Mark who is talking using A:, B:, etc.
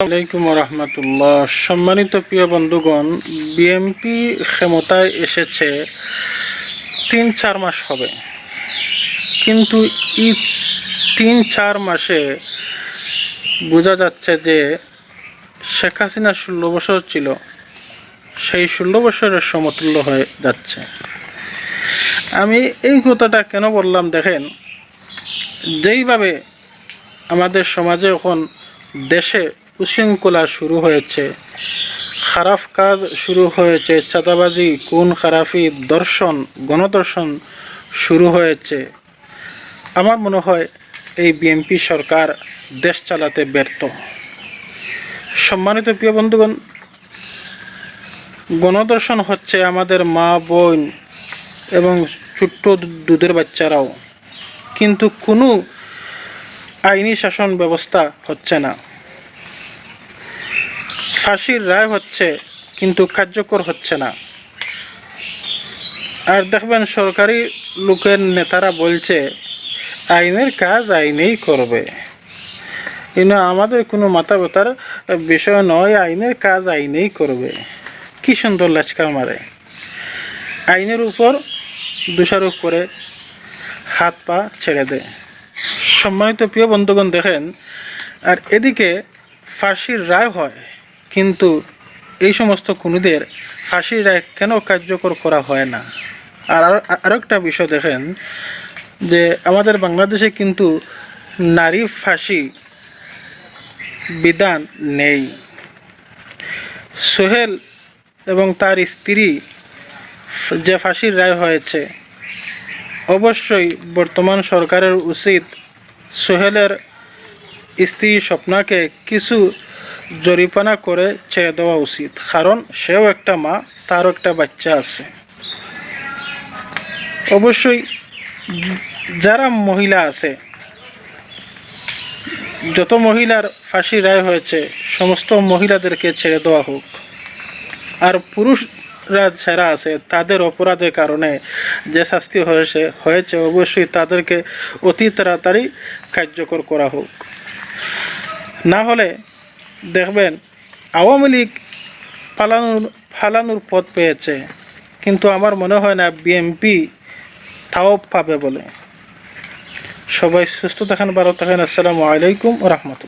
A: আলাইকুম রহমতুল্লাহ। সম্মানিত প্রিয় বন্ধুগণ, বিএনপি ক্ষমতায় এসেছে ৩-৪ মাস হবে, কিন্তু এই ৩-৪ মাসে বোঝা যাচ্ছে যে শেখ হাসিনা ১৬ বছর ছিল, সেই ১৬ বছরের সমতুল্য হয়ে যাচ্ছে। আমি এই কথাটা কেন বললাম দেখেন, যেইভাবে আমাদের সমাজে এখন দেশে উশৃঙ্খলা শুরু হয়েছে, খারাপ কাজ শুরু হয়েছে, চাঁদাবাজি, খুন খারাপি, দর্শন, গণদর্শন শুরু হয়েছে, আমার মনে হয় এই বিএনপি সরকার দেশ চালাতে ব্যর্থ। সম্মানিত প্রিয় বন্ধুগণ, গণদর্শন হচ্ছে আমাদের মা বোন এবং ছোট্ট দুধের বাচ্চারাও, কিন্তু কোনো আইনি শাসন ব্যবস্থা হচ্ছে না। ফাঁসির রায় হচ্ছে কিন্তু কার্যকর হচ্ছে না। আর দেখবেন সরকারি লোকের নেতারা বলছে আইনের কাজ আইনেই করবে, কিন্তু আমাদের কোনো মাথা ব্যথার বিষয় নয়, আইনের কাজ আইনেই করবে। কি সুন্দর লাচকা মারে, আইনের উপর দোষারোপ করে হাত পা ছেড়ে দেয়। সম্মানিত প্রিয় বন্ধুগণ দেখেন, আর এদিকে ফাঁসির রায় হয়, কিন্তু এই সমস্ত খুনিদের ফাঁসির রায় কেন কার্যকর করা হয় না? আর আরেকটা বিষয় দেখেন যে আমাদের বাংলাদেশে কিন্তু নারী ফাঁসি বিধান নেই। সোহেল এবং তার স্ত্রী যে ফাঁসির রায় হয়েছে, অবশ্যই বর্তমান সরকারের উচিত সোহেলের স্ত্রী স্বপ্নাকে কিছু জরিমানা করে ছেড়ে দেওয়া উচিত, কারণ সেও একটা মা, তারও একটা বাচ্চা আছে। অবশ্যই যারা মহিলা আছে, যত মহিলার ফাঁসি রায় হয়েছে সমস্ত মহিলাদেরকে ছেড়ে দেওয়া হোক, আর পুরুষরা যারা আছে তাদের অপরাধের কারণে যে শাস্তি হয়েছে অবশ্যই তাদেরকে অতি তাড়াতাড়ি কার্যকর করা হোক। না হলে দেখবেন আওয়ামী লীগ ফালানোর পথ পেয়েছে, কিন্তু আমার মনে হয় না বিএনপি তাও পাবে বলে। সবাই সুস্থ থাকেন, ভালো থাকেন। আসসালামু আলাইকুম ওয়া রাহমাতুল্লাহ।